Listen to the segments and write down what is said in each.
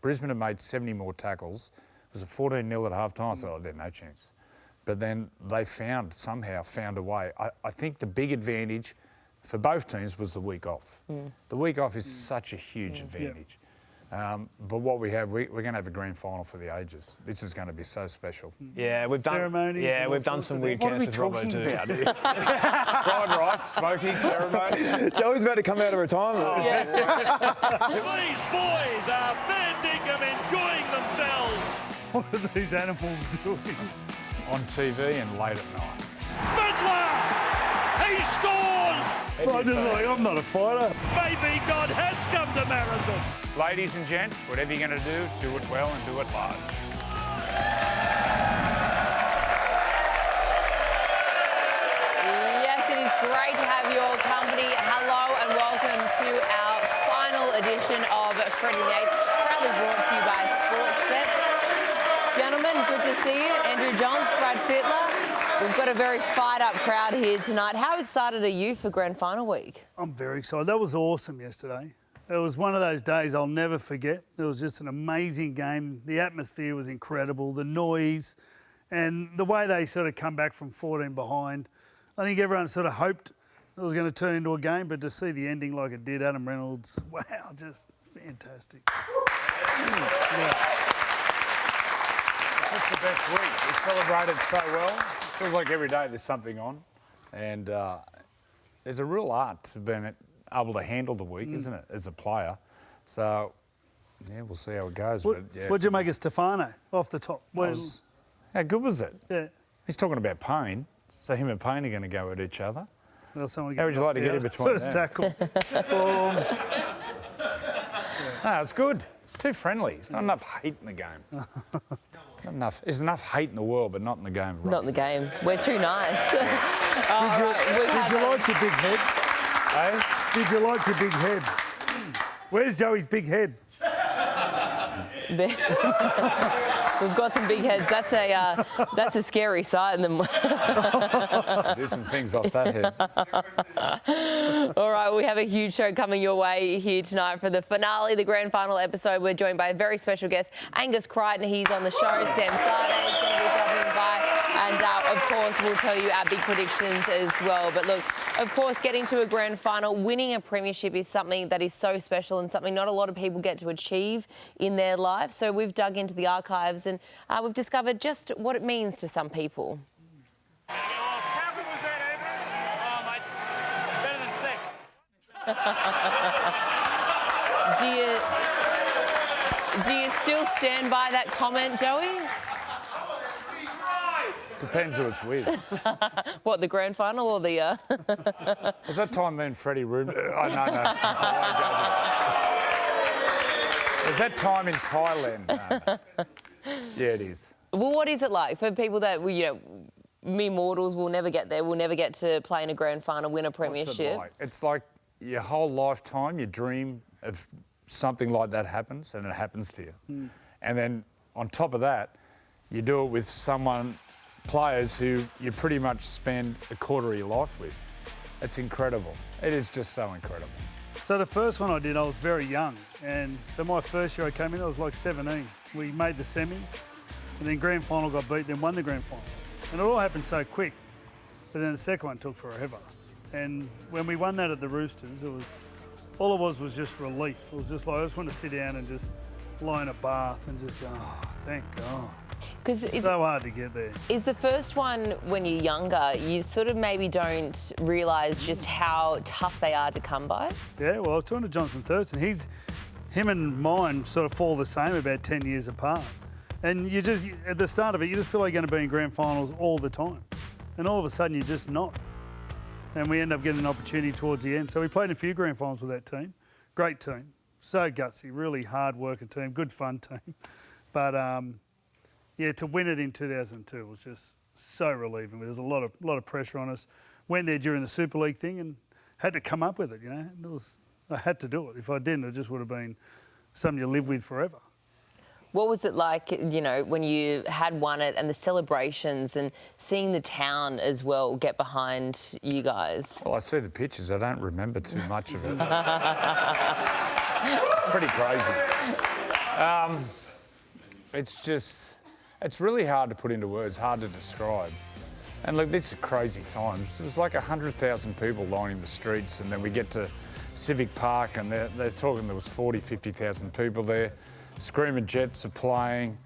Brisbane had made 70 more tackles. It was a 14-0 at half-time. So I thought, no chance. But then they somehow found a way. I think the big advantage for both teams was the week off. The week off is such a huge advantage. But what we have, we're going to have a grand final for the ages. This is going to be so special. Yeah, we've done ceremonies. Yeah, we've done some weird camps with Robbo too. Fried rice, smoking ceremonies. Joey's about to come out of retirement. These boys are fair dinkum enjoying themselves. What are these animals doing? On TV and late at night. Fiddler! He scores! I'm just like, I'm not a fighter. Maybe God has come to Marathon. Ladies and gents, whatever you're going to do it well and do it large. Yes, it is great to have your company. Hello and welcome to our final edition of Freddy the Eighth, proudly brought to you by Sportsbet. Gentlemen, good to see you. Andrew Johns, Brad Fittler. We've got a very fired-up crowd here tonight. How excited are you for Grand Final week? I'm very excited. That was awesome yesterday. It was one of those days I'll never forget. It was just an amazing game. The atmosphere was incredible, the noise, and the way they sort of come back from 14 behind. I think everyone sort of hoped it was going to turn into a game, but to see the ending like it did, Adam Reynolds, wow, just fantastic. It's the best week. We celebrated so well. It feels like every day there's something on. And there's a real art to being able to handle the week, isn't it, as a player? So, yeah, we'll see how it goes. What'd you make of Stefano off the top? How good was it? Yeah. He's talking about Payne. So him and Payne are going to go at each other. Well, how would you like to get in between First tackle. No, it's good. It's too friendly. There's not enough hate in the game. There's enough hate in the world, but not in the game. Right? Not in the game. We're too nice. Did you like your big head? Hey? Did you like your big head? Where's Joey's big head? We've got some big heads. That's a scary sight. Do some things off that head. All right, we have a huge show coming your way here tonight for the finale, the grand final episode. We're joined by a very special guest, Angus Crichton. He's on the show. Thaiday is going to be dropping by. And, of course, we'll tell you our big predictions as well. But, look, of course, getting to a grand final, winning a premiership is something that is so special and something not a lot of people get to achieve in their life. So we've dug into the archives and we've discovered just what it means to some people. How good was that, Andrew? Oh, mate, better than six. Do you still stand by that comment, Joey? Depends who it's with. What, the grand final or the... Was that time me and Freddy Rubin? No. I won't go there. Was that time in Thailand? No. Yeah, it is. Well, what is it like for people that, mere mortals will never get there, will never get to play in a grand final, win a premiership? What's it like? It's like your whole lifetime, you dream of something like that happens, and it happens to you. And then on top of that, you do it with players who you pretty much spend a quarter of your life with. It's incredible. It is just so incredible. So the first one I did, I was very young. And so my first year I came in, I was like 17. We made the semis, and then grand final got beat, then won the grand final. And it all happened so quick. But then the second one took forever. And when we won that at the Roosters, all it was just relief. It was just like, I just want to sit down and just lie in a bath and just go, oh, thank God. It's so hard to get there. Is the first one when you're younger, you sort of maybe don't realise just how tough they are to come by? Yeah, well, I was talking to Jonathan Thurston. Him and mine sort of fall the same, about 10 years apart. And you just, at the start of it, you just feel like you're going to be in grand finals all the time. And all of a sudden, you're just not. And we end up getting an opportunity towards the end. So we played in a few grand finals with that team. Great team. So gutsy, really hard-working team, good fun team. But, yeah, to win it in 2002 was just so relieving. There's a lot of pressure on us. Went there during the Super League thing and had to come up with it, I had to do it. If I didn't, it just would have been something you live with forever. What was it like, when you had won it and the celebrations and seeing the town as well get behind you guys? Well, I see the pictures. I don't remember too much of it. It's pretty crazy. It's really hard to put into words, hard to describe. And look, this is crazy times. There was like 100,000 people lining the streets, and then we get to Civic Park and they're talking there was 40, 50,000 people there. Screaming Jets are playing.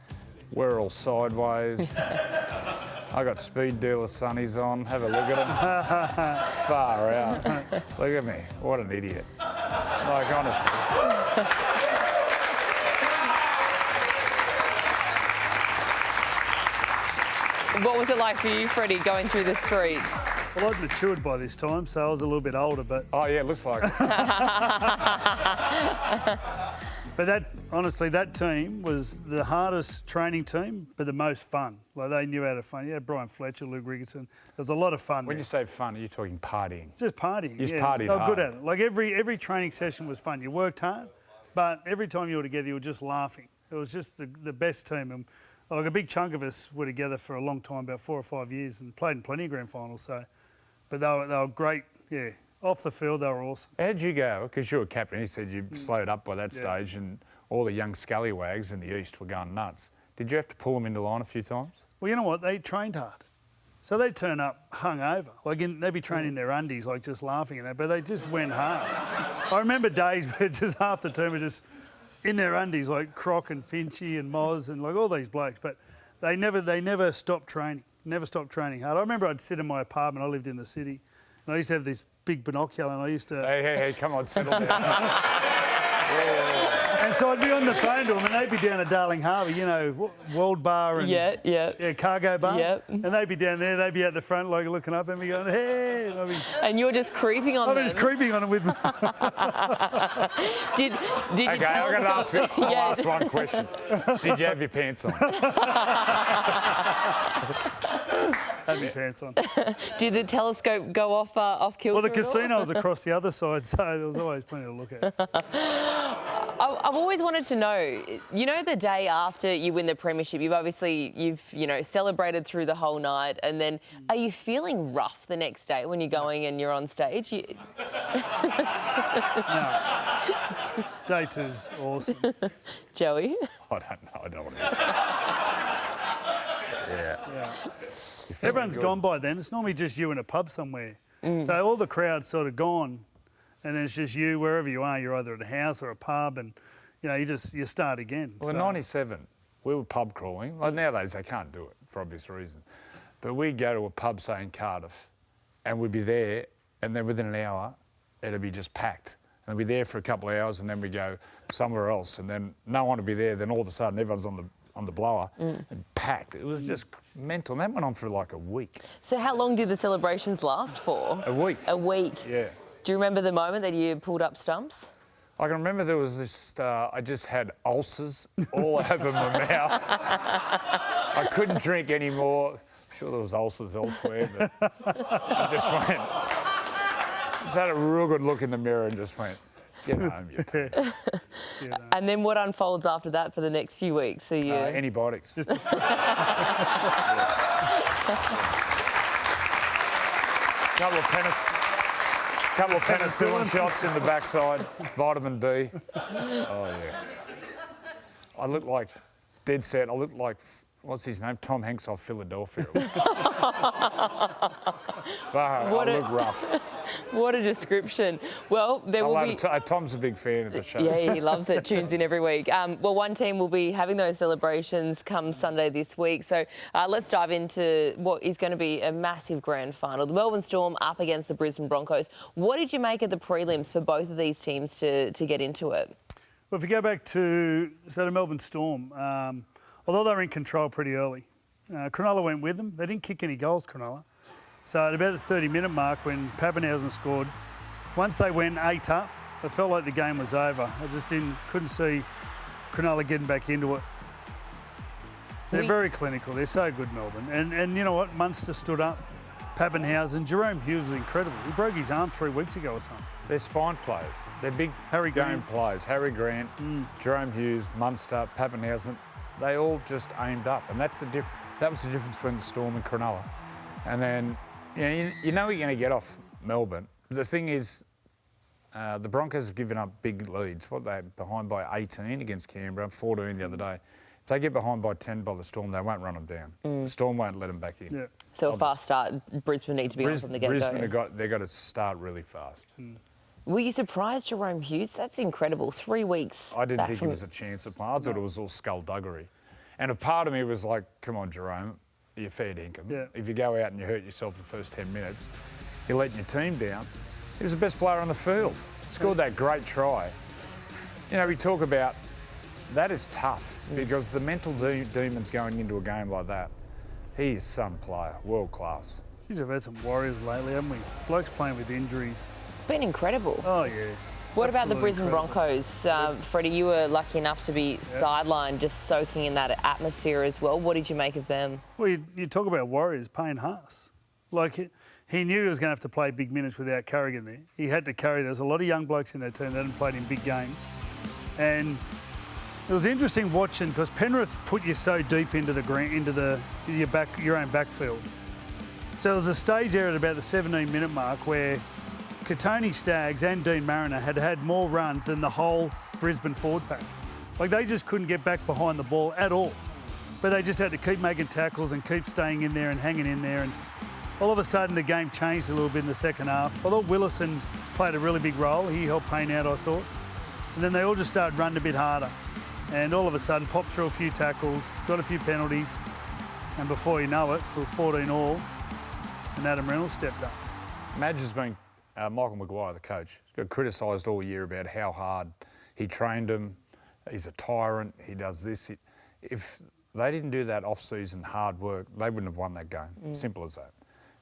We're all sideways. I got Speed Dealer sunnies on. Have a look at them. Far out. Look at me. What an idiot. Like, honestly. What was it like for you, Freddie, going through the streets? Well, I'd matured by this time, so I was a little bit older, but... Oh, yeah, it looks like it. But honestly, that team was the hardest training team, but the most fun. Like, they knew how to fun. You had Brian Fletcher, Luke Rigerson. There was a lot of fun When there. you say fun, are you talking partying? Just partying. Just yeah. partied They were hard. good at it. Like, every training session was fun. You worked hard, but every time you were together, you were just laughing. It was just the best team. And like, a big chunk of us were together for a long time, about 4 or 5 years, and played in plenty of grand finals. So, but they were great, yeah. Off the field, they were awesome. How'd you go? Because you were captain. You said you slowed up by that Yeah. stage, and all the young scallywags in the East were going nuts. Did you have to pull them into line a few times? Well, you know what? They trained hard. So they'd turn up hungover. Like, they'd be training in their undies, like just laughing at that, but they just went hard. I remember days where just half the team were just in their undies, like Croc and Finchy and Moz and like all these blokes, but they never stopped training. Never stopped training hard. I remember I'd sit in my apartment. I lived in the city, and I used to have this big binocular, and I used to... Hey, come on, settle down. And so I'd be on the phone to them, and they'd be down at Darling Harbour, you know, World Bar and Yeah. Cargo Bar. Yep. And they'd be down there. They'd be at the front, like looking up at me, going, "Hey!" And I'd be, And you're just creeping on I'd be them. just creeping on them with me. Did you Okay, tell I'm going to ask you. I'll Yeah. ask one question. Did you have your pants on? Had my pants on. Did the telescope go off kilter? Well, the at all? casino was across the other side, so there was always plenty to look at. I've always wanted to know, you know, the day after you win the premiership, you've celebrated through the whole night, and then are you feeling rough the next day when you're going and you're on stage? No. Day two's awesome. Joey? I don't know. I don't want to answer. Yeah. You feeling Everyone's good? gone by then. It's normally just you in a pub somewhere. So all the crowd's sort of gone, and then it's just you wherever you are. You're either at a house or a pub, and you start again. Well, in '97, we were pub crawling. Like nowadays, they can't do it for obvious reason. But we'd go to a pub, say in Cardiff, and we'd be there, and then within an hour, it'd be just packed. And we'd be there for a couple of hours, and then we'd go somewhere else, and then no one would be there. Then all of a sudden, everyone's on the blower and packed. It was just mental. And that went on for like a week. So how long did the celebrations last for? A week. A week. Yeah. Do you remember the moment that you pulled up stumps? I can remember there was this, I just had ulcers all over my mouth. I couldn't drink anymore. I'm sure there was ulcers elsewhere, but I just had a real good look in the mirror and just went, get home, you pig." And then what unfolds after that for the next few weeks? So you... Antibiotics. Couple of penicillin shots in the backside, vitamin B. Oh, yeah. I look like, dead set, I look like, what's his name? Tom Hanks off Philadelphia. I look rough. What a description. Well, there will be... Tom's a big fan of the show. Yeah, he loves it, tunes in every week. Well, one team will be having those celebrations come Sunday this week. So let's dive into what is going to be a massive grand final. The Melbourne Storm up against the Brisbane Broncos. What did you make of the prelims for both of these teams to get into it? Well, if you go back to the Melbourne Storm, although they were in control pretty early, Cronulla went with them. They didn't kick any goals, Cronulla. So at about the 30-minute mark when Pappenhausen scored, once they went 8 up, it felt like the game was over. I just couldn't see Cronulla getting back into it. They're very clinical. They're so good, Melbourne. And you know what? Munster stood up. Pappenhausen. Jerome Hughes was incredible. He broke his arm 3 weeks ago or something. They're spine players. They're big Harry game Grant. players. Harry Grant, Jerome Hughes, Munster, Pappenhausen. They all just aimed up, and that's that was the difference between the Storm and Cronulla. And then, you know you're going to get off Melbourne. The thing is, The Broncos have given up big leads. What, they're behind by 18 against Canberra, 14 the other day. If they get behind by 10 by the Storm, they won't run them down. The Storm won't let them back in. Yeah. So a fast start, Brisbane need to be on from the get-go. Brisbane they've got to start really fast. Were you surprised, Jerome Hughes? That's incredible. 3 weeks. I didn't back think from it was a chance of playing. I thought it was all skullduggery. And a part of me was like, come on, Jerome, you're fair dinkum. Yeah. If you go out and you hurt yourself the first 10 minutes, you're letting your team down. He was the best player on the field. Scored that great try. You know, we talk about that is tough because the mental demons going into a game like that, he is some player, world class. Geez, we've had some Warriors lately, haven't we? Blokes playing with injuries. It's been incredible. Oh, yeah. What about the Absolutely Brisbane incredible. Broncos? Freddie, you were lucky enough to be sidelined, just soaking in that atmosphere as well. What did you make of them? Well, you talk about Warriors, Payne Haas. Like, he knew he was going to have to play big minutes without Carrigan there. He had to carry. There was a lot of young blokes in their team that hadn't played in big games. And it was interesting watching because Penrith put you so deep into your own backfield. So there was a stage there at about the 17-minute mark where Katoni Staggs and Dean Mariner had more runs than the whole Brisbane forward pack. Like, they just couldn't get back behind the ball at all. But they just had to keep making tackles and keep staying in there and hanging in there. And all of a sudden, the game changed a little bit in the second half. I thought Willison played a really big role. He helped Payne out, I thought. And then they all just started running a bit harder. And all of a sudden, popped through a few tackles, got a few penalties. And before you know it, it was 14 all. And Adam Reynolds stepped up. Madge has been Michael Maguire, the coach. He's got criticised all year about how hard he trained him. He's a tyrant. He does this. If they didn't do that off-season hard work, they wouldn't have won that game. Simple as that.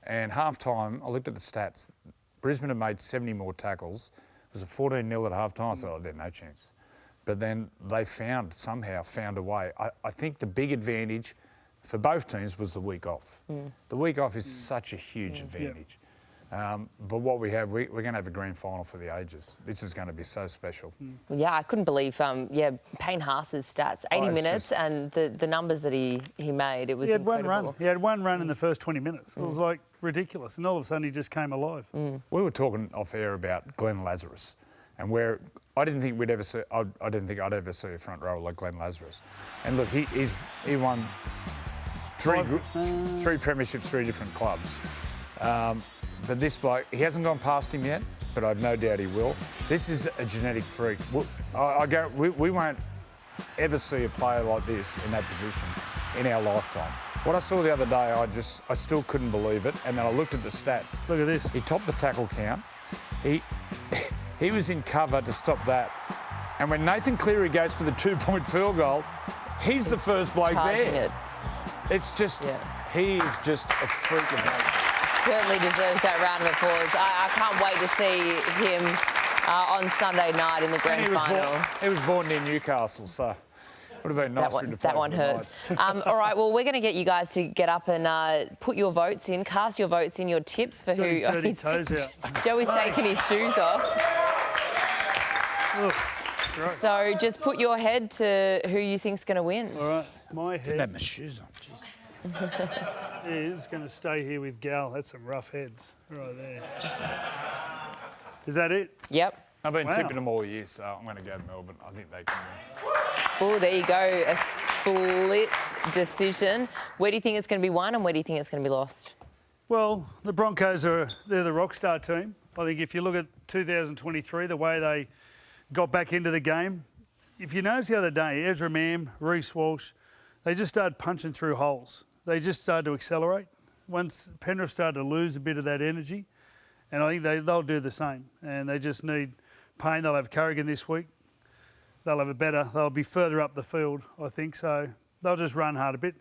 And half-time, I looked at the stats. Brisbane had made 70 more tackles. It was a 14-0 at half-time, so they had no chance. But then they somehow found a way. I think the big advantage for both teams was the week off. The week off is such a huge advantage. But what we have, we're going to have a grand final for the ages. This is going to be so special. Well, yeah, I couldn't believe, Payne Haas's stats, 80 minutes and the numbers that he made. It was incredible. One run. He had one run in the first 20 minutes. It was like ridiculous. And all of a sudden he just came alive. We were talking off air about Glenn Lazarus and where I didn't think we'd ever see, I didn't think I'd ever see a front row like Glenn Lazarus. And look, he won three premierships, 3 different clubs. But this bloke, he hasn't gone past him yet, but I've no doubt he will. This is a genetic freak. We won't ever see a player like this in that position in our lifetime. What I saw the other day, I still couldn't believe it. And then I looked at the stats. Look at this. He topped the tackle count. He was in cover to stop that. And when Nathan Cleary goes for the 2-point field goal, he's the first bloke there. It's just, he is just a freak of nature. Certainly deserves that round of applause. I can't wait to see him on Sunday night in the grand final. He was born near Newcastle, so would have been nice for him to play. That one hurts. All right, well, we're going to get you guys to get up and put your votes in, cast your votes in, your tips for who. Dirty toes out. Joey's taking his shoes off. So just put your head to who you think's going to win. All right, my head. Didn't have my shoes on, jeez. Is going to stay here with Gal. That's some rough heads right there. Is that it? Yep. I've been tipping them all year, so I'm going to go to Melbourne. I think they can win. Oh, there you go. A split decision. Where do you think it's going to be won and where do you think it's going to be lost? Well, the Broncos they're the rock star team. I think if you look at 2023, the way they got back into the game, if you notice the other day, Ezra Mam, Reece Walsh, they just started punching through holes. They just started to accelerate. Once Penrith started to lose a bit of that energy, and I think they'll do the same. And they just need Payne. They'll have Carrigan this week. They'll be further up the field, I think. So they'll just run hard a bit.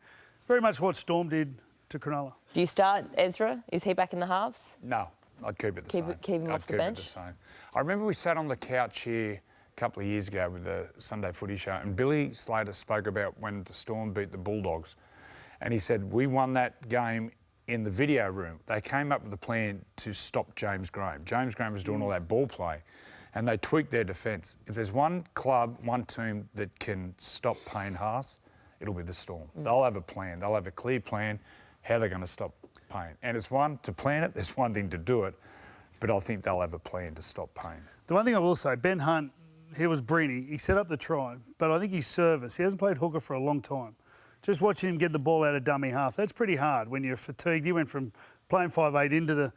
Very much what Storm did to Cronulla. Do you start Ezra? Is he back in the halves? No, I'd keep it the same. Keep him off the bench? I'd keep it the same. I remember we sat on the couch here a couple of years ago with the Sunday Footy Show, and Billy Slater spoke about when the Storm beat the Bulldogs. And he said, we won that game in the video room. They came up with a plan to stop James Graham. James Graham was doing all that ball play, and they tweaked their defence. If there's one club, one team that can stop Payne Haas, it'll be the Storm. They'll have a plan. They'll have a clear plan how they're going to stop Payne. And it's one to plan it, there's one thing to do it, but I think they'll have a plan to stop Payne. The one thing I will say, Ben Hunt, he was brilliant. He set up the try, but I think his service, he hasn't played hooker for a long time. Just watching him get the ball out of dummy half, that's pretty hard when you're fatigued. He went from playing 5'8" into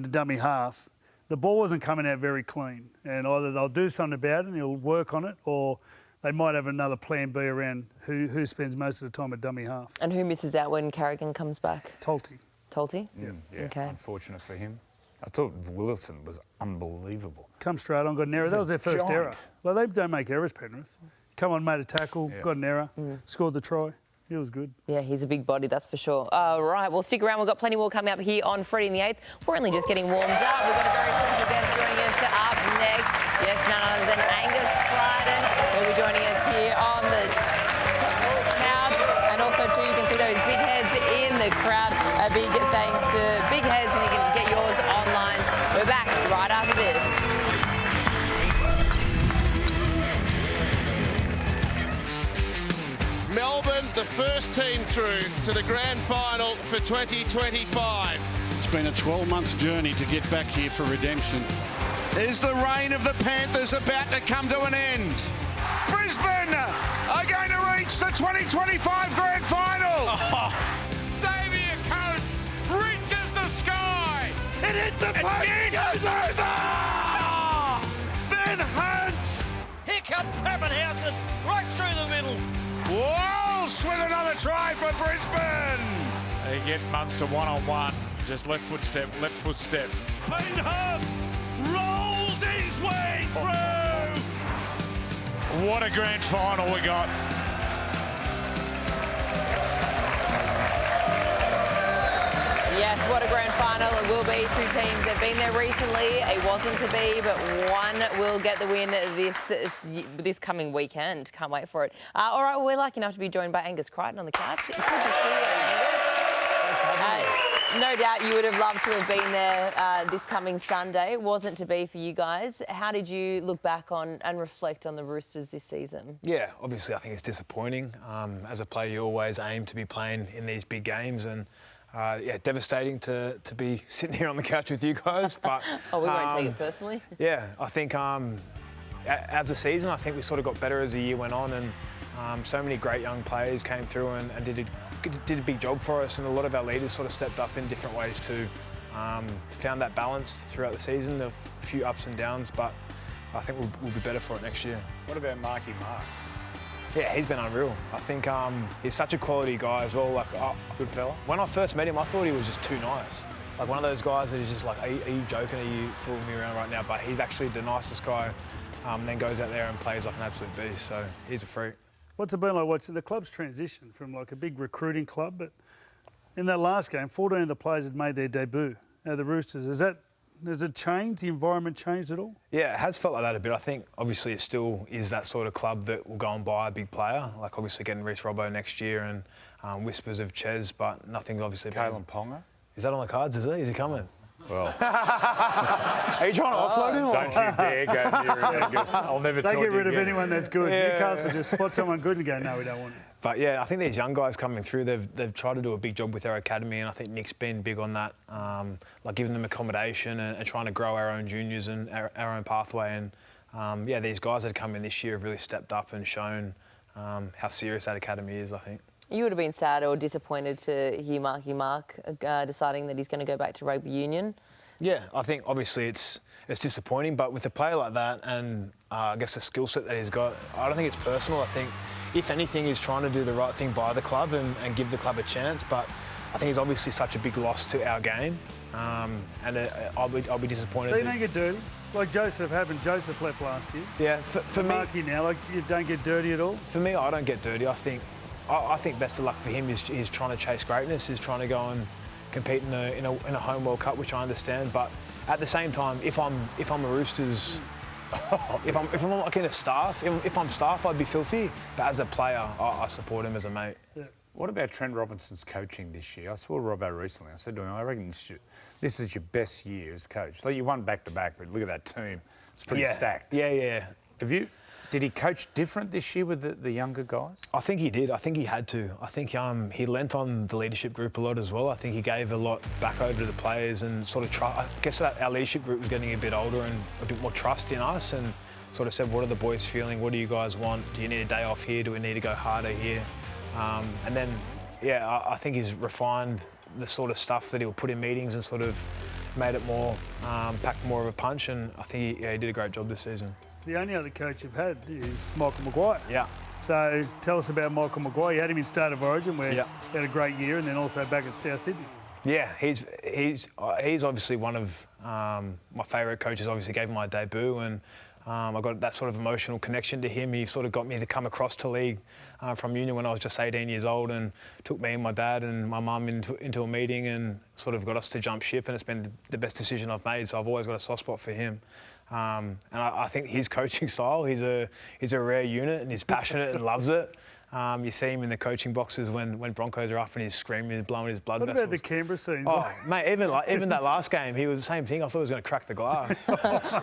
dummy half. The ball wasn't coming out very clean, and either they'll do something about it and he'll work on it, or they might have another plan B around who spends most of the time at dummy half. And who misses out when Carrigan comes back? Tolty. Tolty? Yeah, Okay. unfortunate for him. I thought Willison was unbelievable. Come straight on, got an error. He's That a was their first giant. error. Well, they don't make errors, Penrith. Come on, made a tackle, got an error, scored the try. He was good. Yeah, he's a big body, that's for sure. All right, well, stick around. We've got plenty more coming up here on Freddy and the Eighth. We're only just getting warmed up. We've got a very special guest joining us up next. Yes, none other than Angus Crichton will be joining us here on the couch. And also, too, you can see those big heads in the crowd. A big thanks to Big Heads, and you can get yours online. We're back right after this. Melbourne, the first team through to the grand final for 2025. It's been a 12-month journey to get back here for redemption. Is the reign of the Panthers about to come to an end? Brisbane are going to reach the 2025 grand final. Xavier Coates reaches the sky. It hit the post. It goes over. Ben Hunt. Here comes Pappenhausen right through the middle. Walsh with another try for Brisbane. They get Munster one-on-one. Just left foot step, left foot step. Pinehurst rolls his way through. What a grand final we got. Yes, what a grand final it will be. Two teams that have been there recently. It wasn't to be, but one will get the win this coming weekend. Can't wait for it. All right, well, we're lucky enough to be joined by Angus Crichton on the couch. It's good to see you, Angus. No doubt you would have loved to have been there this coming Sunday. It wasn't to be for you guys. How did you look back on and reflect on the Roosters this season? Yeah, obviously I think it's disappointing. As a player, you always aim to be playing in these big games, and devastating to be sitting here on the couch with you guys. But Oh, we won't take it personally. yeah, I think as a season, I think we sort of got better as the year went on, and so many great young players came through and did a big job for us, and a lot of our leaders sort of stepped up in different ways too. Found that balance throughout the season, a few ups and downs, but I think we'll be better for it next year. What about Marky Mark? Yeah, he's been unreal. I think he's such a quality guy as well. Good fella. When I first met him, I thought he was just too nice. Like one of those guys that is just like, are you joking? Are you fooling me around right now? But he's actually the nicest guy. Then goes out there and plays like an absolute beast. So he's a freak. What's it been like watching the club's transition from like a big recruiting club? But in that last game, 14 of the players had made their debut at the Roosters. Has it changed? The environment changed at all? Yeah, it has felt like that a bit. I think obviously it still is that sort of club that will go and buy a big player. Like obviously getting Reece Robbo next year and whispers of Ches, but nothing obviously. Kalen Ponga? Is that on the cards? Is he? Is he coming? Well, Are you trying to offload him? don't you dare go near it, Angus. I'll never They tell get you rid of again. anyone that's good. Yeah. Newcastle just spot someone good and go, no, we don't want him. But yeah, I think these young guys coming through, they've tried to do a big job with their academy, and I think Nick's been big on that, like giving them accommodation and trying to grow our own juniors and our own pathway. And these guys that come in this year have really stepped up and shown how serious that academy is, I think. You would have been sad or disappointed to hear Marky Mark deciding that he's going to go back to rugby union. Yeah, I think obviously it's disappointing, but with a player like that and I guess the skill set that he's got, I don't think it's personal. I think if anything, he's trying to do the right thing by the club and give the club a chance. But I think it's obviously such a big loss to our game, and I'll be disappointed. So you don't get dirty? Like Joseph happened. Joseph left last year. Yeah, for me, Marky now, like you don't get dirty at all? For me, I don't get dirty. I think best of luck for him is he's trying to chase greatness. He's trying to go and compete in a home World Cup, which I understand. But at the same time, if I'm a Roosters, if I'm like in a staff, if I'm staff, I'd be filthy. But as a player, I support him as a mate. Yeah. What about Trent Robinson's coaching this year? I saw Robbo recently. I said to him, I reckon this is your best year as coach. Like you won back-to-back, but look at that team. It's pretty stacked. Yeah. Have you Did he coach different this year with the younger guys? I think he did. I think he had to. I think he lent on the leadership group a lot as well. I think he gave a lot back over to the players and sort of I guess that our leadership group was getting a bit older and a bit more trust in us and sort of said, what are the boys feeling? What do you guys want? Do you need a day off here? Do we need to go harder here? And then, yeah, I think he's refined the sort of stuff that he'll put in meetings and sort of made it more, packed more of a punch. And I think he did a great job this season. The only other coach you've had is Michael Maguire. Yeah. So tell us about Michael Maguire. You had him in State of Origin where Yeah. he had a great year and then also back at South Sydney. Yeah, he's obviously one of my favourite coaches. Obviously gave him my debut and I got that sort of emotional connection to him. He sort of got me to come across to league from Union when I was just 18 years old and took me and my dad and my mum into a meeting and sort of got us to jump ship, and it's been the best decision I've made, so I've always got a soft spot for him. And I think his coaching style, he's a rare unit and he's passionate and loves it. You see him in the coaching boxes when Broncos are up and he's screaming and blowing his blood What vessels. about the Canberra scenes? Oh, mate, even that last game, he was the same thing. I thought he was going to crack the glass.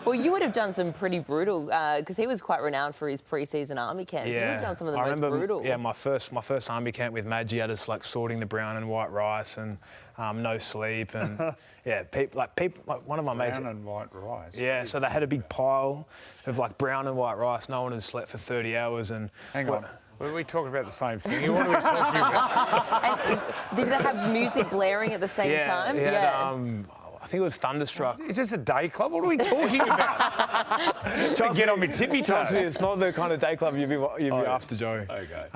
Well, you would have done some pretty brutal, because he was quite renowned for his pre-season army camps. You would have done some of the most brutal. Yeah, my first army camp with Maggie had us like sorting the brown and white rice and no sleep and yeah, people like one of my mates. Brown and white rice. Yeah, so they had a big pile of like brown and white rice. No one had slept for 30 hours and. Hang on. Were we talking about the same thing? What are we talking about? And did they have music blaring at the same time? I think it was Thunderstruck. Is this a day club? What are we talking about? Get on me tippy toes. Trust me, it's not the kind of day club you'd be after, Joey. Okay.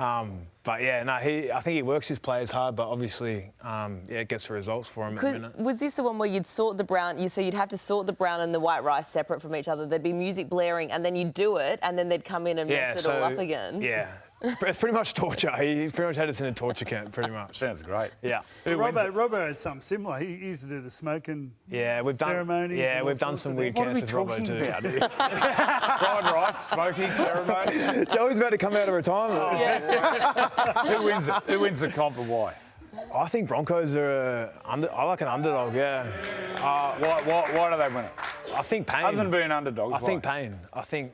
But yeah, no, I think he works his players hard, but obviously, it gets the results for him at the minute. Was this the one where you'd sort the brown, so you'd have to sort the brown and the white rice separate from each other? There'd be music blaring and then you'd do it and then they'd come in and mess it all up again? Yeah. It's pretty much torture. He pretty much had us in a torture camp, pretty much. Sounds great. Yeah. Robbo had something similar. He used to do the smoking ceremonies. Yeah, we've done some weird camps with Robbo too. What are we talking about? Fried rice, smoking ceremonies. Joey's about to come out of retirement. Who wins it? Who wins the comp and why? I think Broncos are I like an underdog, yeah. Why do they win it? I think Payne. Other than being underdogs, I think Payne. I think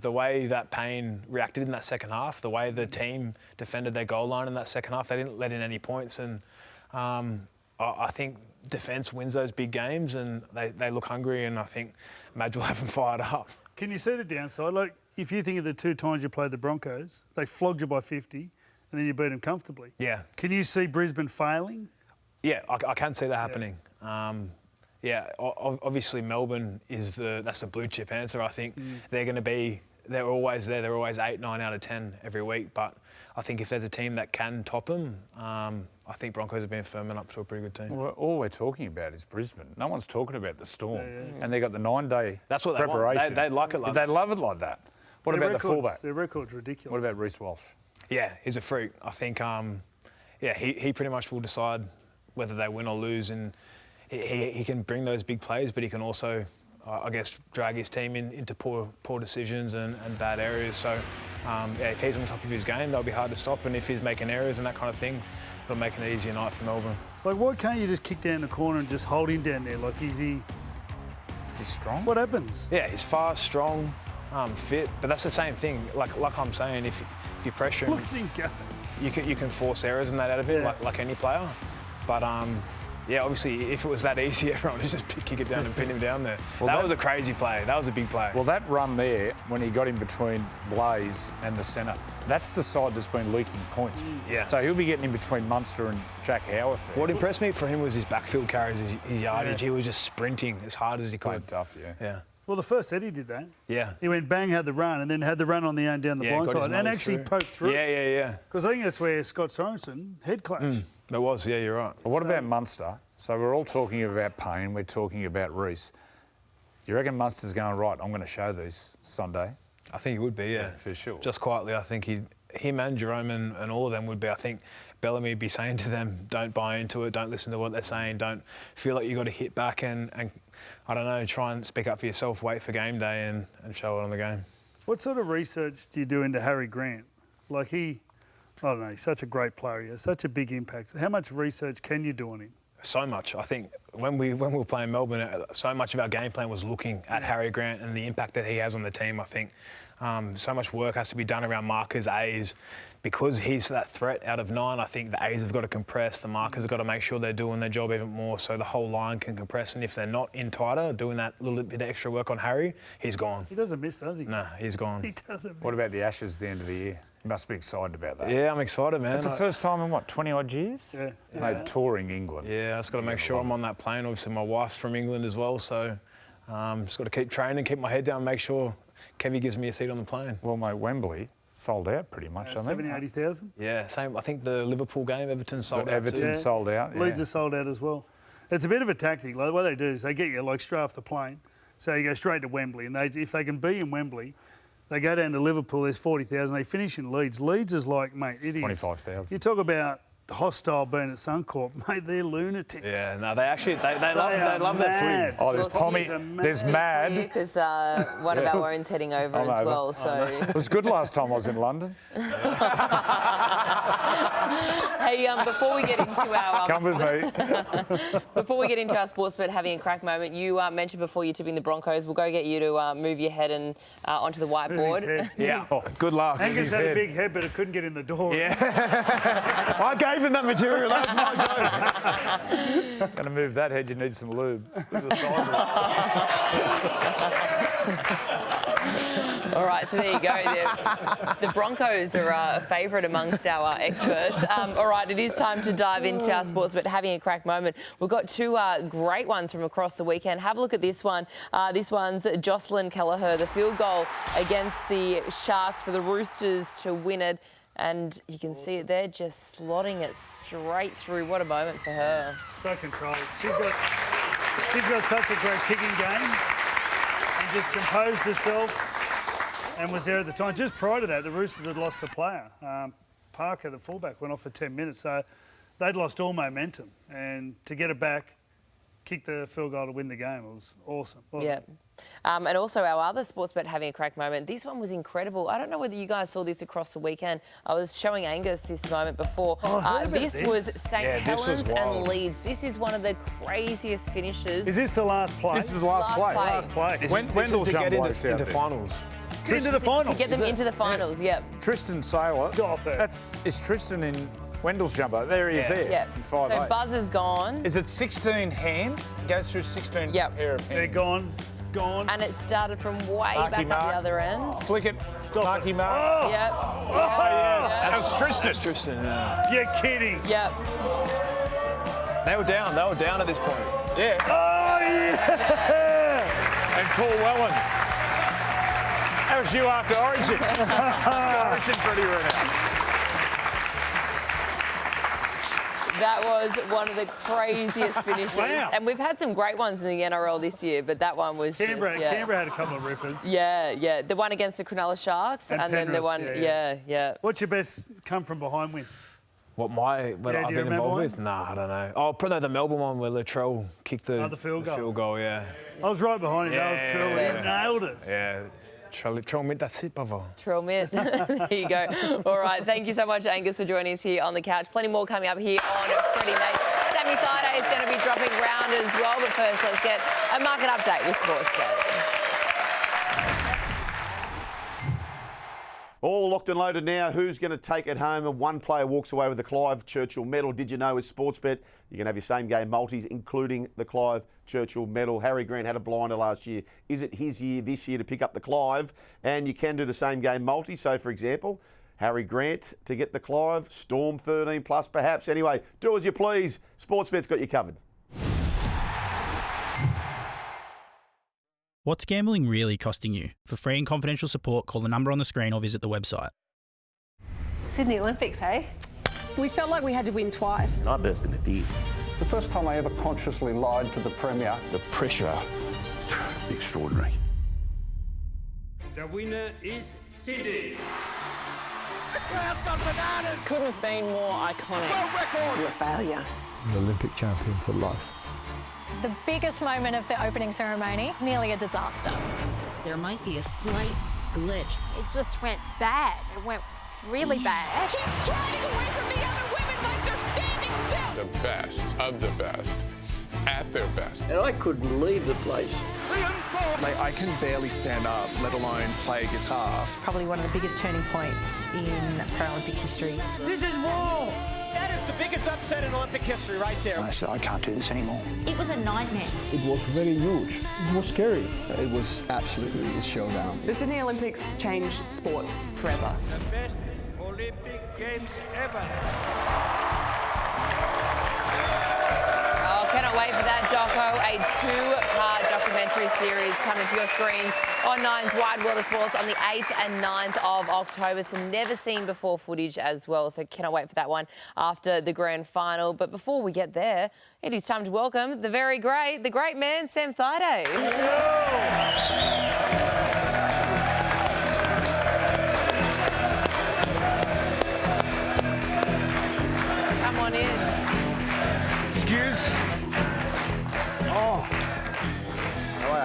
the way that Payne reacted in that second half, the way the team defended their goal line in that second half, they didn't let in any points. And I think defence wins those big games and they look hungry, and I think Madge will have them fired up. Can you see the downside? Like, if you think of the two times you played the Broncos, they flogged you by 50 and then you beat them comfortably. Yeah. Can you see Brisbane failing? Yeah, I can see that happening. Obviously Melbourne that's the blue chip answer. I think they're always there. They're always 8, 9 out of 10 every week. But I think if there's a team that can top them, I think Broncos have been firming up to a pretty good team. Well, all we're talking about is Brisbane. No one's talking about the Storm. And they got the 9-day That's what preparation. They like it like that. They love it like that. What about the fullback? Their record's ridiculous. What about Reece Walsh? Yeah, he's a freak. I think, he pretty much will decide whether they win or lose, and he can bring those big plays, but he can also, I guess, drag his team into poor decisions and bad areas. So, if he's on top of his game, they'll be hard to stop, and if he's making errors and that kind of thing, it'll make an easier night for Melbourne. Like, why can't you just kick down the corner and just hold him down there? Like, is he strong? What happens? Yeah, he's fast, strong, fit, but that's the same thing. Like I'm saying, if you pressure him, Look at him go. you can force errors and that out of it, like any player. But obviously, if it was that easy, everyone would just kick it down and pin him down there. Well, that was a crazy play. That was a big play. Well, that run there, when he got in between Blaze and the centre, that's the side that's been leaking points. Yeah. So he'll be getting in between Munster and Jack Howarth there. What impressed me for him was his backfield carries, his yardage. He was just sprinting as hard as he could. Quite tough, Yeah. Well, the first set he did that. Yeah. He went bang, had the run, and then had the run on the own down the blind got his side, and nose actually through. poked through. Yeah. Because I think that's where Scott Sorensen head clashed. It was, yeah, you're right. But what about Munster? So we're all talking about Payne, we're talking about Reece. Do you reckon Munster's going, right, I'm going to show these Sunday? I think he would be, yeah. For sure. Just quietly, I think him and Jerome and all of them would be. I think Bellamy would be saying to them, don't buy into it, don't listen to what they're saying, don't feel like you've got to hit back and I don't know, try and speak up for yourself, wait for game day and show it on the game. What sort of research do you do into Harry Grant? Like I don't know, he's such a great player, he has such a big impact. How much research can you do on him? So much. I think when we were playing Melbourne, so much of our game plan was looking at Harry Grant and the impact that he has on the team. I think so much work has to be done around markers, A's. Because he's that threat out of 9, I think the A's have got to compress, the markers have got to make sure they're doing their job even more so the whole line can compress. And if they're not in tighter, doing that little bit of extra work on Harry, he's gone. He doesn't miss, does he? No, he's gone. He doesn't miss. What about the Ashes at the end of the year? You must be excited about that. Yeah, I'm excited, man. It's the first time in, 20-odd years? Yeah. Mate, touring England. Yeah, I just got to make sure I'm on that plane. Obviously, my wife's from England as well, so just got to keep training, keep my head down, make sure Kevy gives me a seat on the plane. Well, mate, Wembley sold out pretty much, I think. 70,000, 80,000? Yeah, same. I think the Liverpool game, Everton sold out. Everton sold out, Leeds are sold out as well. It's a bit of a tactic. Like, what they do is they get you like straight off the plane. So you go straight to Wembley, and if they can be in Wembley, they go down to Liverpool, there's 40,000. They finish in Leeds. Leeds is like, mate, it is 25,000. You talk about hostile being at Suncorp, mate, they're lunatics. Yeah, no, they actually love that footy. Oh, there's Pommy, there's Mad. Because one of our own's heading over as well. So It was good last time I was in London. Hey, before we get into our Come with me. before we get into our sports bet having a crack moment, you mentioned before you're tipping the Broncos. We'll go get you to move your head and onto the whiteboard. Yeah. Oh, good luck. Angus had a big head, but it couldn't get in the door. Yeah. I gave him that material. That was my joke. Going to move that head, you need some lube. Look at the size of it. All right, so there you go. The Broncos are a favourite amongst our experts. All right, it is time to dive into our sports bet having a crack moment. We've got two great ones from across the weekend. Have a look at this one. This one's Jocelyn Kelleher, the field goal against the Sharks for the Roosters to win it. And you can see it there, just slotting it straight through. What a moment for her. So controlled. She's got such a great kicking game and just composed herself and was there at the time. Just prior to that, the Roosters had lost a player. Parker, the fullback, went off for 10 minutes. So they'd lost all momentum. And to get it back, kick the field goal to win the game, it was awesome. Yeah. And also our other sports bet having a crack moment. This one was incredible. I don't know whether you guys saw this across the weekend. I was showing Angus this moment before. This was St Helens and Leeds. This is one of the craziest finishes. Is this the last play? This is the last play. Last play. Wendell's to get into into finals. Into the finals. To get them into the finals, yep. Tristan Saylor. Stop it. Is Tristan in Wendell's jumper? There he is there. Yep. In So 5'8". Buzzer's gone. Is it 16 hands? Goes through 16 Yep. pair of hands. They're gone. And it started from way Marky back up Mark. the other end. Flick it. Marky Mark. Oh, Yep. Oh, yes. That was Tristan. Tristan, yeah. you're kidding. Yep. They were down at this point. Yeah. Oh, yeah. And Paul Wellens. That was you after Origin. Origin pretty renowned. That was one of the craziest finishes. Wow. And we've had some great ones in the NRL this year, but that one was Canberra just, had a couple of rippers. Yeah. The one against the Cronulla Sharks And then the Penrith, one, yeah. What's your best come from behind win? What do I've you been remember involved one? with? Nah, I don't know. Oh, probably the Melbourne one where Latrell kicked the field goal. field goal, yeah. I was right behind you. That was cool. Yeah. You nailed it. Yeah. Latrell mid, that's it, brother. Trill Mid. There you go. All right, thank you so much, Angus, for joining us here on the couch. Plenty more coming up here on Freddy Night. Sammy Thaiday is going to be dropping round as well, but first let's get a market update with Sports Bet. All locked and loaded now. Who's going to take it home? And one player walks away with the Clive Churchill medal. Did you know with Sportsbet, you can have your same game multis, including the Clive Churchill medal. Harry Grant had a blinder last year. Is it his year this year to pick up the Clive? And you can do the same game multi. So, for example, Harry Grant to get the Clive, Storm 13 plus perhaps. Anyway, do as you please. Sportsbet's got you covered. What's gambling really costing you? For free and confidential support, call the number on the screen or visit the website. Sydney Olympics, hey? We felt like we had to win twice. I burst into tears. It's the first time I ever consciously lied to the Premier. The pressure, extraordinary. The winner is Sydney. The crowd's gone bananas. Couldn't have been more iconic. World record. You're a failure. An Olympic champion for life. The biggest moment of the opening ceremony, nearly a disaster. There might be a slight glitch. It just went bad. It went really bad. She's striding away from the other women like they're standing still. the best of the best at their best. And I couldn't leave the place. Mate, I can barely stand up, let alone play guitar. Probably one of the biggest turning points in Paralympic history. This is wrong! That is the biggest upset in Olympic history right there. I said, I can't do this anymore. It was a nightmare. It was very huge. It was scary. It was absolutely a showdown. The Sydney Olympics changed sport forever. The best Olympic Games ever. Oh, cannot wait for that doco, a two-part documentary series coming to your screens on Nine's Wide World of Sports on the 8th and 9th of October. Some never-seen-before footage as well, so cannot wait for that one after the grand final. But before we get there, it is time to welcome the great man, Sam Thaiday. Come on in.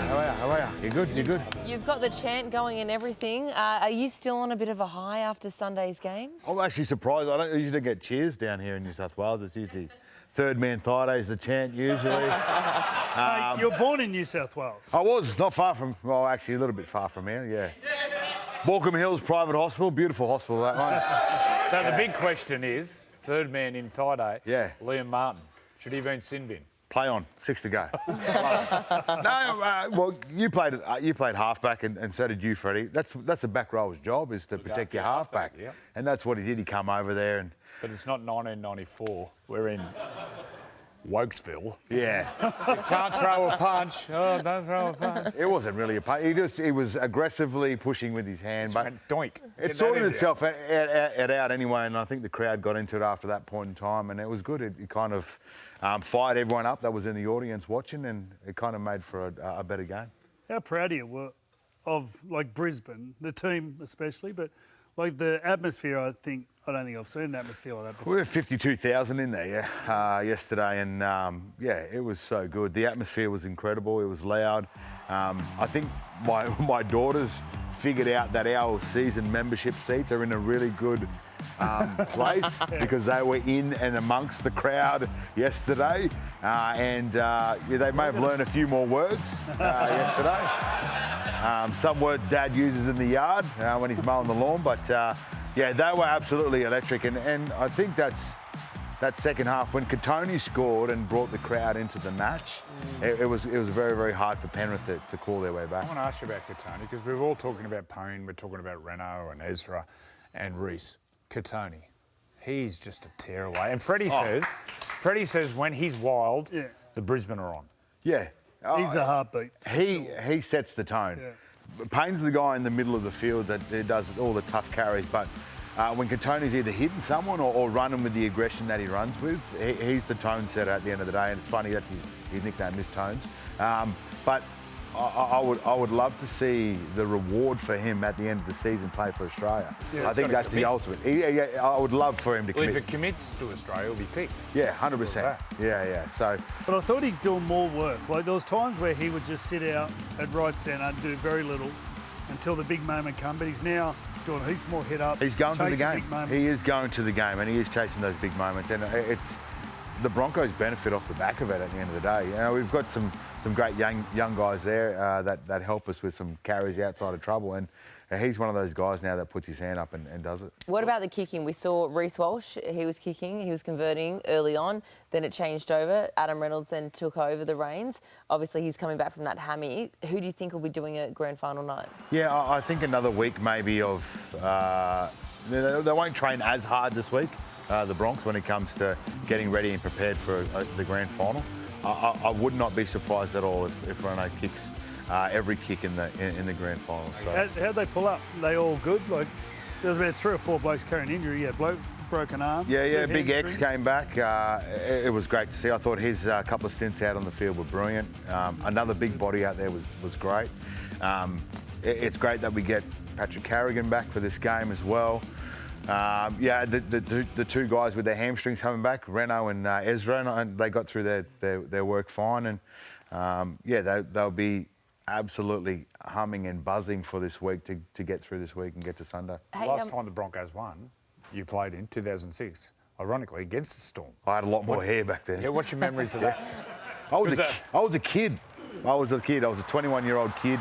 How are you? You good? You good? You've got the chant going and everything. Are you still on a bit of a high after Sunday's game? I'm actually surprised. I don't usually get cheers down here in New South Wales. It's usually third man Thaiday is the chant usually. Mate, you're born in New South Wales. I was not far from, well, actually a little bit far from here, yeah. Morecambe Hills Private Hospital, beautiful hospital that one. So the big question is, third man in Thaiday, Liam Martin. Should he have been sin bin? Play on, 6 to go. Well, you played halfback, and so did you, Freddie. That's a back rower's job, is to protect your halfback. Yeah. And that's what he did. He come over there and. But it's not 1994. We're in Wokesville. Yeah. You can't throw a punch. Oh, don't throw a punch. It wasn't really a punch. He was aggressively pushing with his hand, but doink. It sorted itself out anyway, and I think the crowd got into it after that point in time, and it was good. It kind of fired everyone up that was in the audience watching, and it kind of made for a better game. How proud are you of like Brisbane, the team especially, but like the atmosphere? I don't think I've seen an atmosphere like that before. We were 52,000 in there yesterday, and it was so good. The atmosphere was incredible. It was loud. I think my daughters figured out that our season membership seats are in a really good place because they were in and amongst the crowd yesterday, and they may have learned a few more words yesterday. Some words Dad uses in the yard when he's mowing the lawn, but they were absolutely electric, and I think that second half when Katoni scored and brought the crowd into the match, it was very, very hard for Penrith to claw their way back. I want to ask you about Katoni because we're all talking about Payne, we're talking about Renault and Ezra and Reece. Katoni, he's just a tearaway. And Freddie says when he's wild, the Brisbane are on. Yeah. He's a heartbeat. He sets the tone. Yeah. Payne's the guy in the middle of the field that does all the tough carries, but when Katoni's either hitting someone or running with the aggression that he runs with, he's the tone setter at the end of the day, and it's funny that his nickname is Tones. But I would love to see the reward for him at the end of the season play for Australia. Yeah, I think that's the ultimate. I would love for him to commit. Well, if it commits to Australia, he'll be picked. Yeah, 100%. Yeah. So, but I thought he's doing more work. Like there was times where he would just sit out at right centre and do very little until the big moment come. But he's now doing heaps more hit ups. He's going to the game. He is going to the game, and he is chasing those big moments. And it's the Broncos benefit off the back of it at the end of the day. You know, we've got some great young guys there that help us with some carries outside of trouble, and he's one of those guys now that puts his hand up and does it. What about the kicking? We saw Reece Walsh, he was kicking, he was converting early on, then it changed over. Adam Reynolds then took over the reins. Obviously, he's coming back from that hammy. Who do you think will be doing it grand final night? Yeah, I think another week maybe of... they won't train as hard this week, the Bronx, when it comes to getting ready and prepared for the grand final. I would not be surprised at all if Renault kicks every kick in the grand final. So. How'd they pull up? They all good? Like there was about 3 or 4 blokes carrying injury. Yeah, broken arm. Yeah. Big X came back. It was great to see. I thought his couple of stints out on the field were brilliant. Another big body out there was great. It's great that we get Patrick Carrigan back for this game as well. The 2 guys with their hamstrings coming back, Renault and Ezra, and they got through their work fine, and they'll be absolutely humming and buzzing for this week to get through this week and get to Sunday. Last time the Broncos won, you played in 2006, ironically, against the Storm. I had a lot more hair back then. Yeah, what's your memories of that? I was a kid. I was a 21-year-old kid,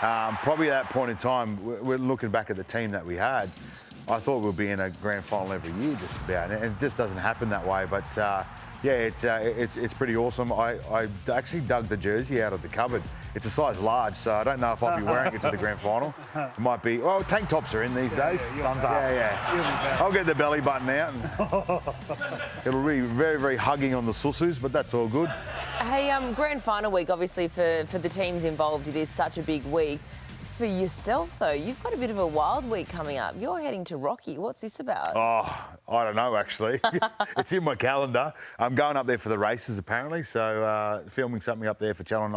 and probably at that point in time, we're looking back at the team that we had. I thought we'd be in a grand final every year, just about, and it just doesn't happen that way. But yeah, it's pretty awesome. I actually dug the jersey out of the cupboard. It's a size large, so I don't know if I'll be wearing it to the grand final. It might be. Well, tank tops are in these days. Yeah. I'll get the belly button out, and it'll be very, very hugging on the susus, but that's all good. Hey, grand final week, obviously for the teams involved, it is such a big week. For yourself, though, you've got a bit of a wild week coming up. You're heading to Rocky. What's this about? Oh, I don't know, actually. It's in my calendar. I'm going up there for the races, apparently, so filming something up there for Channel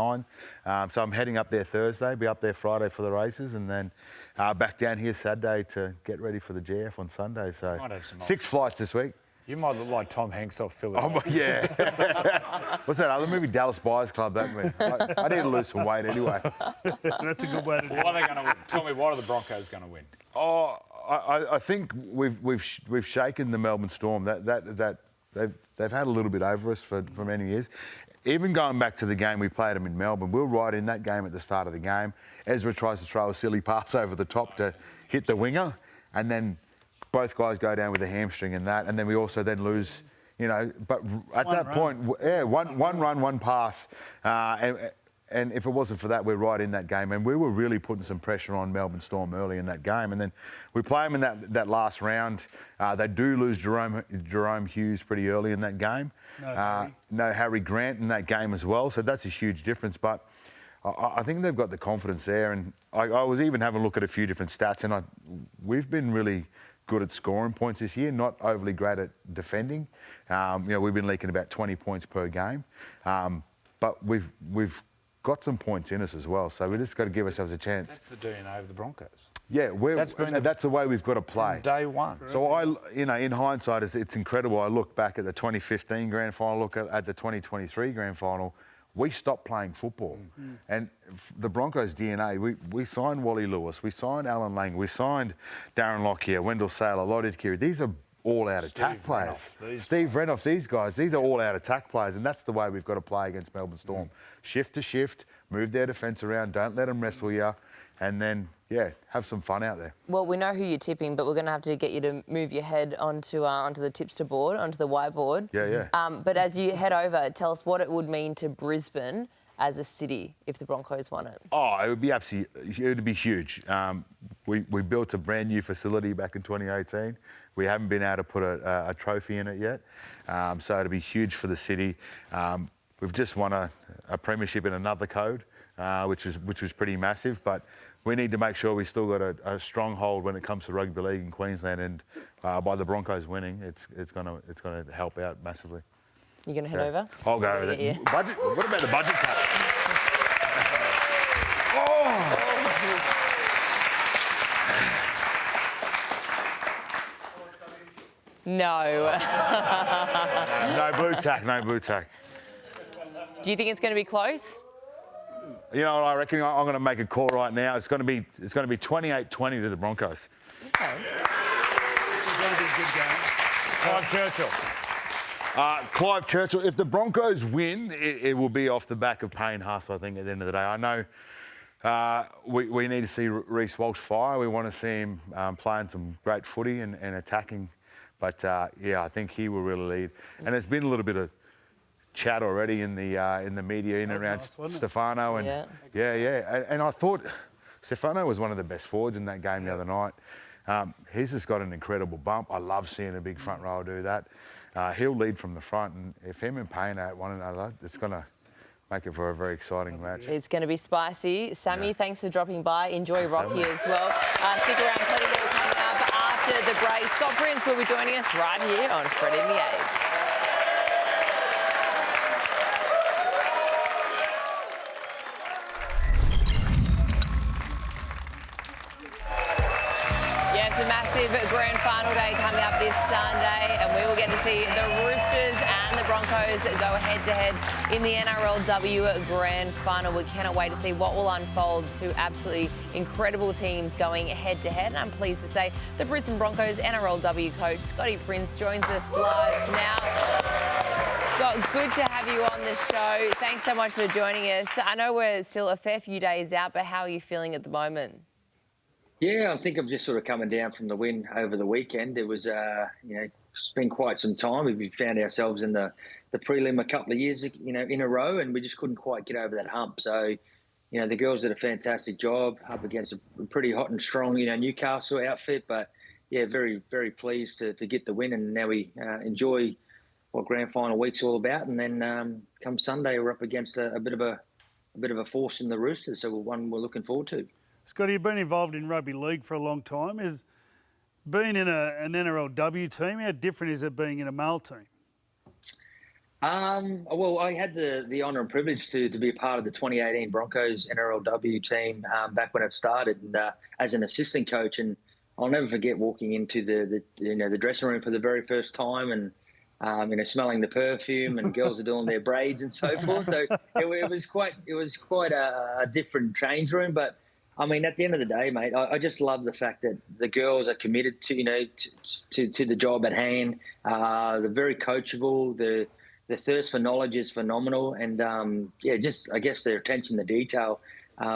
9. So I'm heading up there Thursday, be up there Friday for the races, and then back down here Saturday to get ready for the GF on Sunday. So 6 flights this week. You might look like Tom Hanks off Philadelphia. Oh, yeah. What's that other movie? Dallas Buyers Club, don't we? I need to lose some weight anyway. That's a good way to do it. What are they going to win? Tell me, what are the Broncos going to win? Oh, I think we've shaken the Melbourne Storm. They've had a little bit over us for many years. Even going back to the game we played them in Melbourne, we were right in that game at the start of the game. Ezra tries to throw a silly pass over the top to hit the winger, and then both guys go down with a hamstring and that, and then we also then lose, you know. But at that point, one run, one pass, and if it wasn't for that, we're right in that game. And we were really putting some pressure on Melbourne Storm early in that game. And then we play them in that last round. They do lose Jerome Hughes pretty early in that game. No Harry Grant in that game as well. So that's a huge difference. But I think they've got the confidence there. And I was even having a look at a few different stats, and we've been really good at scoring points this year, not overly great at defending. We've been leaking about 20 points per game, but we've got some points in us as well. So we just got to give ourselves a chance. That's the DNA of the Broncos. Yeah, that's the way we've got to play. From day one. So in hindsight, it's incredible. I look back at the 2015 grand final, look at the 2023 grand final. We stopped playing football. And the Broncos' DNA, we signed Wally Lewis, we signed Alan Lang, we signed Darren Lockyer, Wendell Saylor, Lloyd Kiri. These are all out attack players. Steve Renouf, these guys, these are all out attack players, and that's the way we've got to play against Melbourne Storm. Shift to shift, move their defence around, don't let them wrestle you, and then, have some fun out there. Well, we know who you're tipping, but we're going to have to get you to move your head onto the tipster board, onto the whiteboard. Yeah. But as you head over, tell us what it would mean to Brisbane as a city if the Broncos won it. Oh, it would be it would be huge. We built a brand new facility back in 2018. We haven't been able to put a trophy in it yet, so it'll be huge for the city. We've just won a premiership in another code, which was pretty massive, but we need to make sure we still got a stronghold when it comes to rugby league in Queensland, and by the Broncos winning, it's going to help out massively. You're going to head over? I'll go over there. Budget? What about the budget cut? No. No blue tack. Do you think it's going to be close? You know what I reckon? I'm going to make a call right now. It's going to be 28-20 to the Broncos. Okay. It's going to be a good game. Clive Churchill. Clive Churchill. If the Broncos win, it will be off the back of Payne Haas, I think, at the end of the day. I know we need to see Reece Walsh fire. We want to see him playing some great footy and attacking. But, I think he will really lead. And there's been a little bit of chat already in the media in and around Stefano. And and I thought Stefano was one of the best forwards in that game the other night. He's just got an incredible bump. I love seeing a big front rower do that. He'll lead from the front, and if him and Payne are at one another, it's going to make it for a very exciting match. It's going to be spicy. Sammy, thanks for dropping by. Enjoy Rocky as well. Stick around, plenty more coming up after the break. Scott Prince will be joining us right here on Freddy and the Eighth. A massive grand final day coming up this Sunday, and we will get to see the Roosters and the the Broncos go head-to-head in the NRLW Grand Final. We cannot wait to see what will unfold. Two absolutely incredible teams going head-to-head. And I'm pleased to say the Brisbane Broncos NRLW coach Scotty Prince joins us live now. Scott, good to have you on the show. Thanks so much for joining us. I know we're still a fair few days out, but how are you feeling at the moment? Yeah, I think I'm just sort of coming down from the win over the weekend. It was, it's been quite some time. We've found ourselves in the prelim a couple of years, in a row, and we just couldn't quite get over that hump. So, the girls did a fantastic job up against a pretty hot and strong, Newcastle outfit. But yeah, very, very pleased to get the win, and now we enjoy what grand final week's all about. And then come Sunday, we're up against a bit of a force in the Roosters. So one we're looking forward to. Scotty, you've been involved in rugby league for a long time. Is being in an NRLW team, how different is it being in a male team? Well, I had the honour and privilege to be a part of the 2018 Broncos NRLW team back when it started, and as an assistant coach. And I'll never forget walking into the dressing room for the very first time, and smelling the perfume, and girls are doing their braids and so forth. So it was quite a different change room. But I mean, at the end of the day, mate, I just love the fact that the girls are committed to to the job at hand. They're very coachable. The thirst for knowledge is phenomenal, and I guess their attention to detail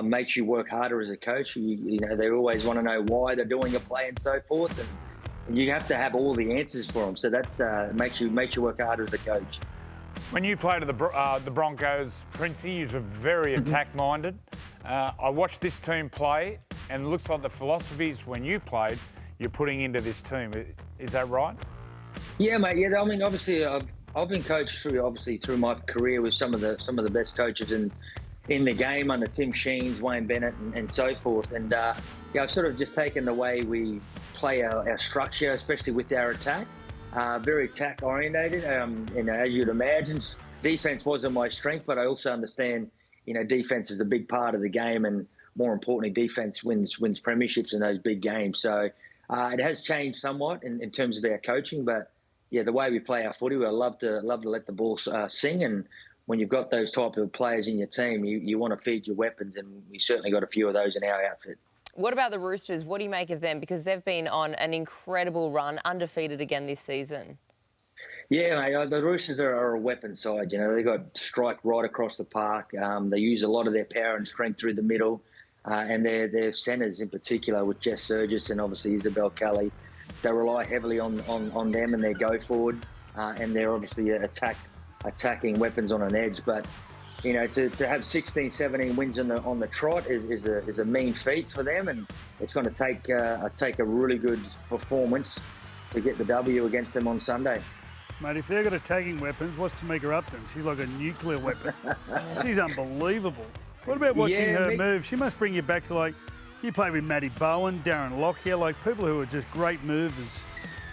makes you work harder as a coach. They always want to know why they're doing a play and so forth, and you have to have all the answers for them. So that's makes you work harder as a coach. When you played at the Broncos, Princey, you were very attack-minded. I watched this team play, and it looks like the philosophies when you played, you're putting into this team. Is that right? Yeah, mate. Yeah, I mean, obviously, I've been coached through my career with some of the best coaches in the game under Tim Sheens, Wayne Bennett, and so forth. And I've sort of just taken the way we play our structure, especially with our attack, very attack orientated. As you'd imagine, defense wasn't my strength, but I also understand, defense is a big part of the game, and more importantly, defense wins premierships in those big games. So it has changed somewhat in terms of our coaching, but yeah, the way we play our footy, I love to let the ball sing. And when you've got those type of players in your team, you want to feed your weapons, and we certainly got a few of those in our outfit. What about the Roosters? What do you make of them? Because they've been on an incredible run, undefeated again this season. Yeah, mate, the Roosters are a weapon side. They got strike right across the park. They use a lot of their power and strength through the middle, and their centres in particular with Jess Surgis and obviously Isabel Kelly. They rely heavily on them and their go forward, and they're obviously attacking weapons on an edge. But to have 16, 17 wins on the trot is a mean feat for them, and it's going to take a really good performance to get the W against them on Sunday. Mate, if they've got attacking weapons, what's Tamika Upton? She's like a nuclear weapon. She's unbelievable. What about watching her move? She must bring you back to, you played with Maddie Bowen, Darren Lockyer, people who are just great movers.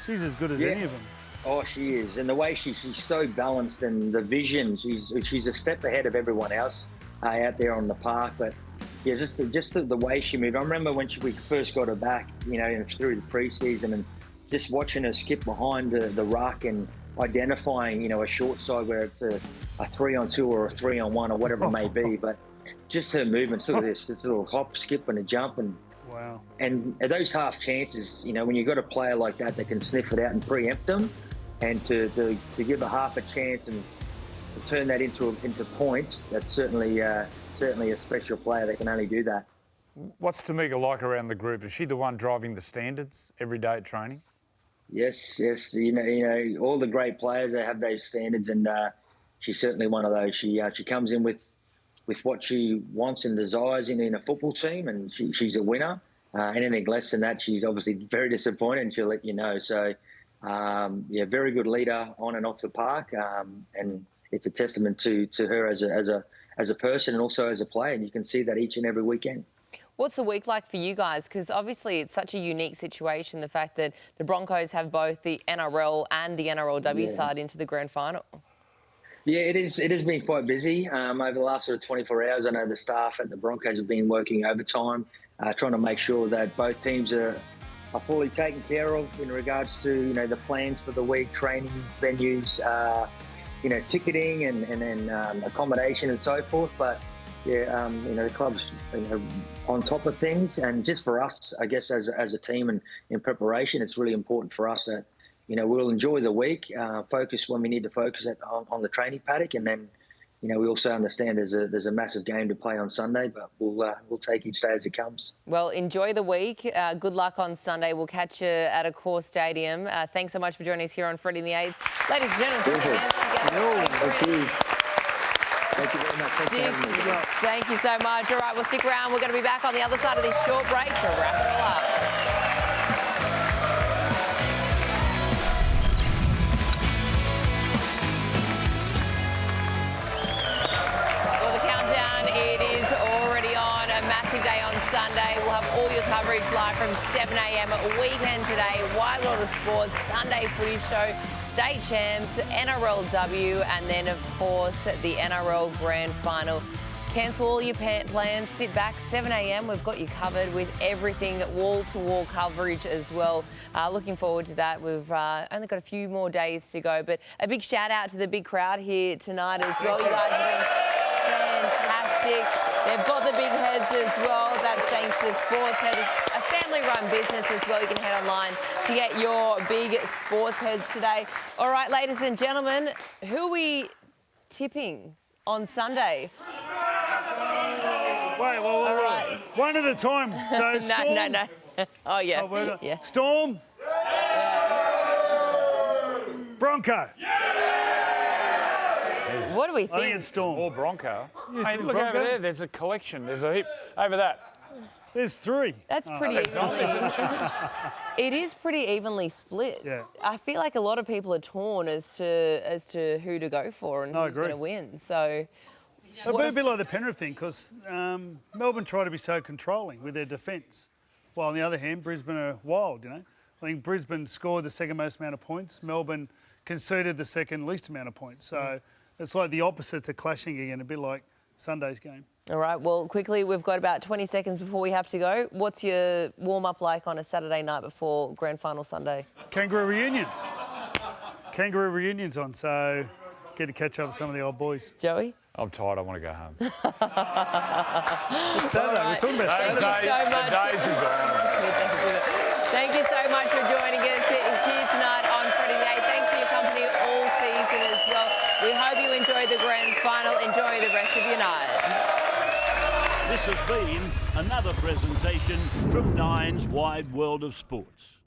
She's as good as any of them. Oh, she is. And the way she's so balanced, and the vision, she's a step ahead of everyone else out there on the park. But yeah, just the way she moved. I remember when we first got her back, through the preseason, and just watching her skip behind the ruck and identifying, a short side where it's a 3-on-2 or a 3-on-1 or whatever it may be. But just her movements, look at this little hop, skip and a jump. And wow. And those half chances, when you've got a player like that can sniff it out and preempt them, and to give a half a chance and to turn that into points, that's certainly a special player that can only do that. What's Tamika like around the group? Is she the one driving the standards every day at training? Yes. All the great players, they have those standards, and she's certainly one of those. She comes in with what she wants and desires in a football team, and she's a winner. Anything less than that, she's obviously very disappointed, and she'll let you know. So, very good leader on and off the park, and it's a testament to her as a person and also as a player, and you can see that each and every weekend. What's the week like for you guys? Because obviously it's such a unique situation, the fact that the Broncos have both the NRL and the NRLW side into the grand final. Yeah, it has been quite busy over the last sort of 24 hours. I know the staff at the Broncos have been working overtime, trying to make sure that both teams are fully taken care of in regards to the plans for the week, training venues, ticketing and then accommodation and so forth. But yeah, the club's on top of things, and just for us, I guess as a team and in preparation, it's really important for us that we'll enjoy the week, focus when we need to focus on the training paddock, and then we also understand there's a massive game to play on Sunday, but we'll take each day as it comes. Well, enjoy the week. Good luck on Sunday. We'll catch you at Accor Stadium. Thanks so much for joining us here on Freddy the Eighth. Ladies and gentlemen, put your hands together. Thank you. Thank you very much. Thanks for having me. Thank you so much. All right, we'll stick around. We're going to be back on the other side of this short break to wrap it all up. Well, the countdown, it is already on. A massive day on Sunday. We'll have all your coverage live from 7 a.m. Weekend today. Wide World of Sports, Sunday Footy Show, State Champs, NRLW, and then, of course, the NRL Grand Final. Cancel all your plans, sit back, 7 a.m. We've got you covered with everything, wall-to-wall coverage as well. Looking forward to that. We've only got a few more days to go, but a big shout-out to the big crowd here tonight as well. You guys have been fantastic. They've got the big heads as well. That's thanks to Sports Head, a family-run business as well. You can head online to get your big Sports Heads today. All right, ladies and gentlemen, who are we tipping on Sunday? Wait. Right. One at a time. So Storm. No. Oh, yeah. Yeah. Storm. Bronco. What do we think? I think it's Storm. Or Bronco. You Hey, think look Bronco? over there. There's a collection. There's a heap. Over that. There's three. That's pretty evenly. It is pretty evenly split. Yeah. I feel like a lot of people are torn as to who to go for and who's going to win. So It'll be a bit like the Penrith thing, because Melbourne try to be so controlling with their defence, while on the other hand, Brisbane are wild, I think Brisbane scored the second most amount of points. Melbourne conceded the second least amount of points. So it's like the opposites are clashing again, a bit like Sunday's game. All right, well, quickly, we've got about 20 seconds before we have to go. What's your warm-up like on a Saturday night before Grand Final Sunday? Kangaroo reunion. Kangaroo reunion's on, so get to catch up with some of the old boys. Joey? I'm tired. I want to go home. It's Saturday. We're talking about Saturday. The days are gone. Thank you so much for joining us here tonight on Freddy the Eighth. Thanks for your company all season as well. We hope you enjoy the Grand Final. Enjoy the rest of your night. This has been another presentation from Nine's Wide World of Sports.